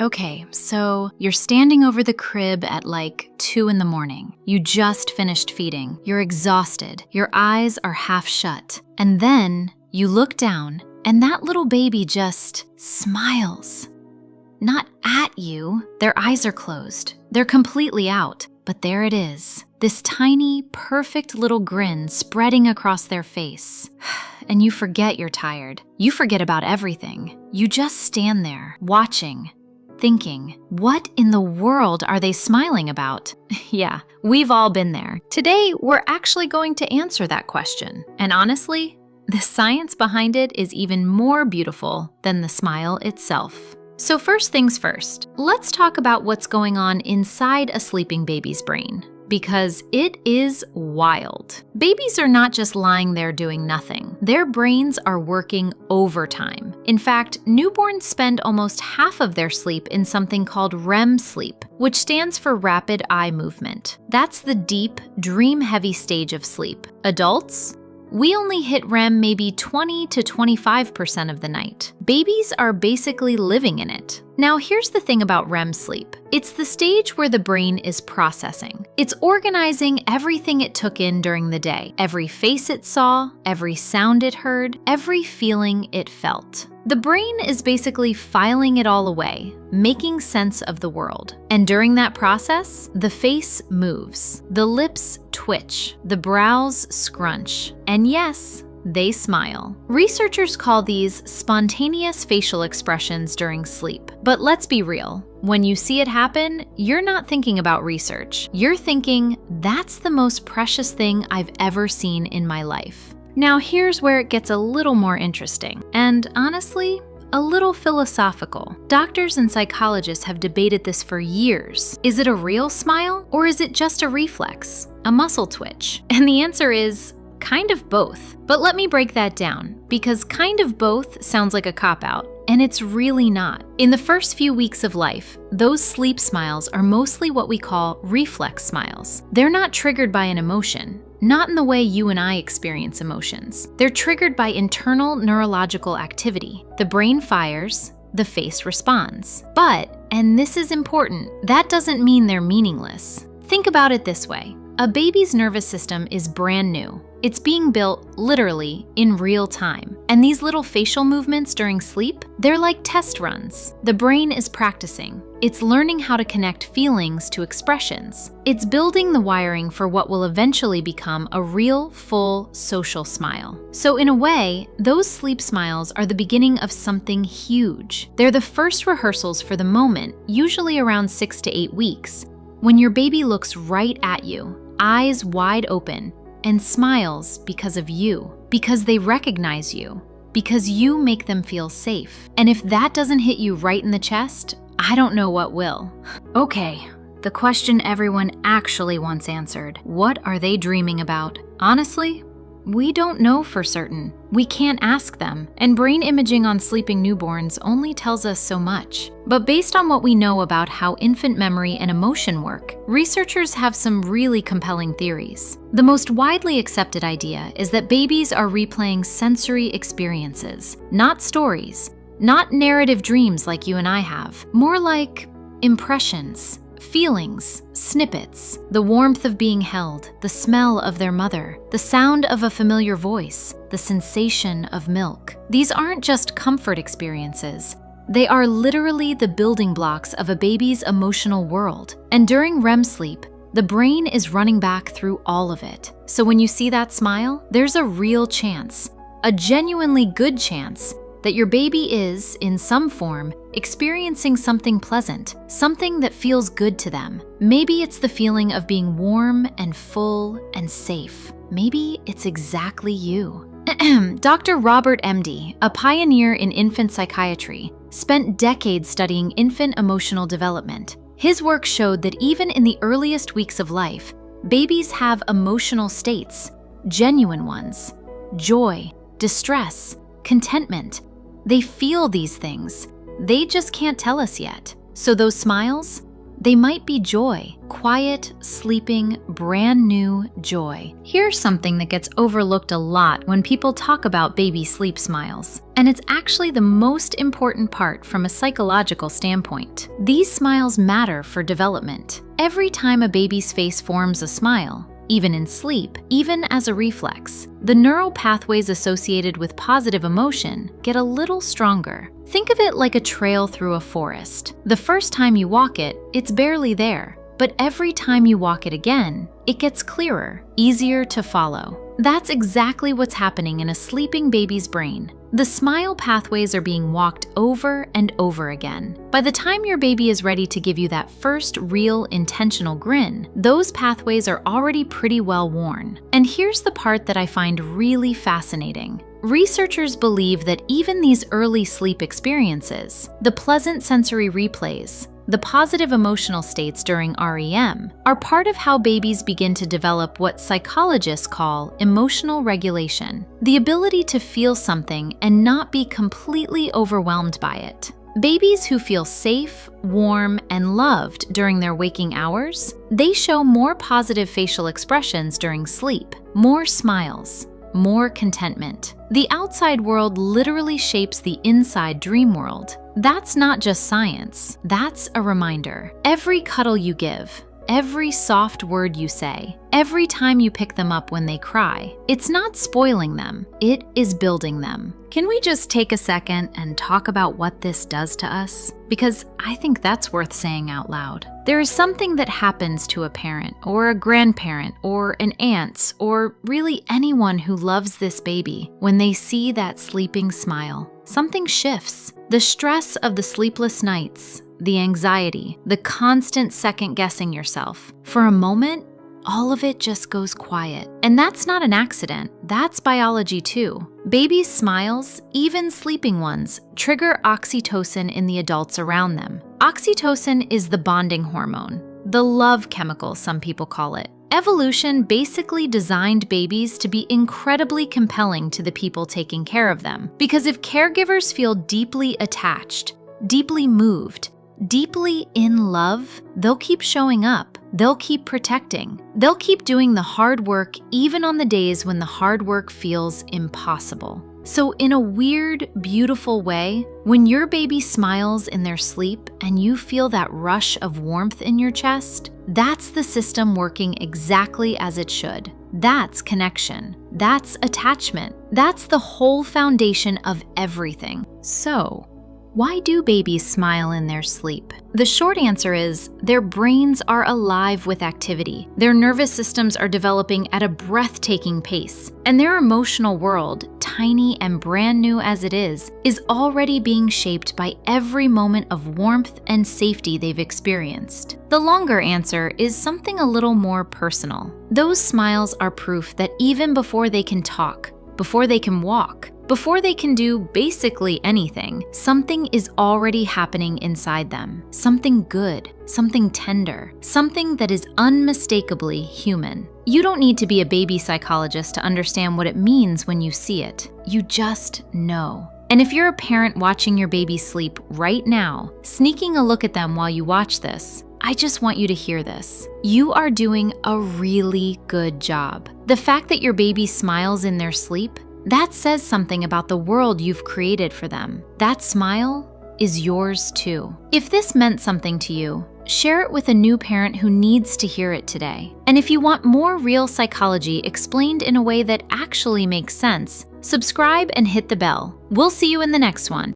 Okay, so you're standing over the crib at like 2 in the morning. You just finished feeding. You're exhausted. Your eyes are half shut. And then you look down and that little baby just smiles. Not at you. Their eyes are closed. They're completely out. But there it is. This tiny, perfect little grin spreading across their face. And you forget you're tired. You forget about everything. You just stand there, watching, thinking, what in the world are they smiling about? Yeah, we've all been there. Today, we're actually going to answer that question. And honestly, the science behind it is even more beautiful than the smile itself. So first things first, let's talk about what's going on inside a sleeping baby's brain, because it is wild. Babies are not just lying there doing nothing. Their brains are working overtime. In fact, newborns spend almost half of their sleep in something called REM sleep, which stands for rapid eye movement. That's the deep, dream-heavy stage of sleep. Adults? We only hit REM maybe 20 to 25% of the night. Babies are basically living in it. Now, here's the thing about REM sleep. It's the stage where the brain is processing. It's organizing everything it took in during the day. Every face it saw, every sound it heard, every feeling it felt. The brain is basically filing it all away, making sense of the world. And during that process, the face moves, the lips twitch, the brows scrunch, and yes, they smile. Researchers call these spontaneous facial expressions during sleep. But let's be real. When you see it happen, you're not thinking about research. You're thinking, that's the most precious thing I've ever seen in my life. Now here's where it gets a little more interesting, and honestly, a little philosophical. Doctors and psychologists have debated this for years. Is it a real smile, or is it just a reflex, a muscle twitch? And the answer is kind of both. But let me break that down, because kind of both sounds like a cop-out, and it's really not. In the first few weeks of life, those sleep smiles are mostly what we call reflex smiles. They're not triggered by an emotion. Not in the way you and I experience emotions. They're triggered by internal neurological activity. The brain fires, the face responds. But, and this is important, that doesn't mean they're meaningless. Think about it this way. A baby's nervous system is brand new. It's being built literally in real time. And these little facial movements during sleep, they're like test runs. The brain is practicing. It's learning how to connect feelings to expressions. It's building the wiring for what will eventually become a real, full, social smile. So in a way, those sleep smiles are the beginning of something huge. They're the first rehearsals for the moment, usually around 6 to 8 weeks, when your baby looks right at you, eyes wide open, and smiles because of you, because they recognize you, because you make them feel safe. And if that doesn't hit you right in the chest, I don't know what will. Okay, the question everyone actually wants answered. What are they dreaming about? Honestly, we don't know for certain. We can't ask them, and brain imaging on sleeping newborns only tells us so much. But based on what we know about how infant memory and emotion work, researchers have some really compelling theories. The most widely accepted idea is that babies are replaying sensory experiences, not stories, not narrative dreams like you and I have, more like impressions, feelings, snippets, the warmth of being held, the smell of their mother, the sound of a familiar voice, the sensation of milk. These aren't just comfort experiences. They are literally the building blocks of a baby's emotional world. And during REM sleep, the brain is running back through all of it. So when you see that smile, there's a real chance, a genuinely good chance, that your baby is, in some form, experiencing something pleasant, something that feels good to them. Maybe it's the feeling of being warm and full and safe. Maybe it's exactly you. Dr. Robert MD, a pioneer in infant psychiatry, spent decades studying infant emotional development. His work showed that even in the earliest weeks of life, babies have emotional states, genuine ones, joy, distress, contentment. They feel these things. They just can't tell us yet. So those smiles, They might be joy, quiet, sleeping, brand new joy. Here's something that gets overlooked a lot when people talk about baby sleep smiles, and it's actually the most important part from a psychological standpoint. These smiles matter for development. Every time a baby's face forms a smile, even in sleep, even as a reflex, the neural pathways associated with positive emotion get a little stronger. Think of it like a trail through a forest. The first time you walk it, it's barely there, but every time you walk it again, it gets clearer, easier to follow. That's exactly what's happening in a sleeping baby's brain. The smile pathways are being walked over and over again. By the time your baby is ready to give you that first real intentional grin, those pathways are already pretty well worn. And here's the part that I find really fascinating. Researchers believe that even these early sleep experiences, the pleasant sensory replays, the positive emotional states during REM, are part of how babies begin to develop what psychologists call emotional regulation, the ability to feel something and not be completely overwhelmed by it. Babies who feel safe, warm, and loved during their waking hours, they show more positive facial expressions during sleep, more smiles, more contentment. The outside world literally shapes the inside dream world. That's not just science, that's a reminder. Every cuddle you give, every soft word you say, every time you pick them up when they cry, it's not spoiling them, it is building them. Can we just take a second and talk about what this does to us? Because I think that's worth saying out loud. There is something that happens to a parent or a grandparent or an aunt or really anyone who loves this baby when they see that sleeping smile. Something shifts. The stress of the sleepless nights, the anxiety, the constant second-guessing yourself. For a moment, all of it just goes quiet. And that's not an accident. That's biology too. Babies' smiles, even sleeping ones, trigger oxytocin in the adults around them. Oxytocin is the bonding hormone, the love chemical, some people call it. Evolution basically designed babies to be incredibly compelling to the people taking care of them. Because if caregivers feel deeply attached, deeply moved, deeply in love, they'll keep showing up. They'll keep protecting. They'll keep doing the hard work even on the days when the hard work feels impossible. So in a weird, beautiful way, when your baby smiles in their sleep and you feel that rush of warmth in your chest, that's the system working exactly as it should. That's connection. That's attachment. That's the whole foundation of everything. So, why do babies smile in their sleep? The short answer is their brains are alive with activity. Their nervous systems are developing at a breathtaking pace, and their emotional world, tiny and brand new as it is already being shaped by every moment of warmth and safety they've experienced. The longer answer is something a little more personal. Those smiles are proof that even before they can talk, before they can walk, before they can do basically anything, something is already happening inside them. Something good, something tender, something that is unmistakably human. You don't need to be a baby psychologist to understand what it means when you see it. You just know. And if you're a parent watching your baby sleep right now, sneaking a look at them while you watch this, I just want you to hear this. You are doing a really good job. The fact that your baby smiles in their sleep, that says something about the world you've created for them. That smile is yours too. If this meant something to you, share it with a new parent who needs to hear it today. And if you want more real psychology explained in a way that actually makes sense, subscribe and hit the bell. We'll see you in the next one.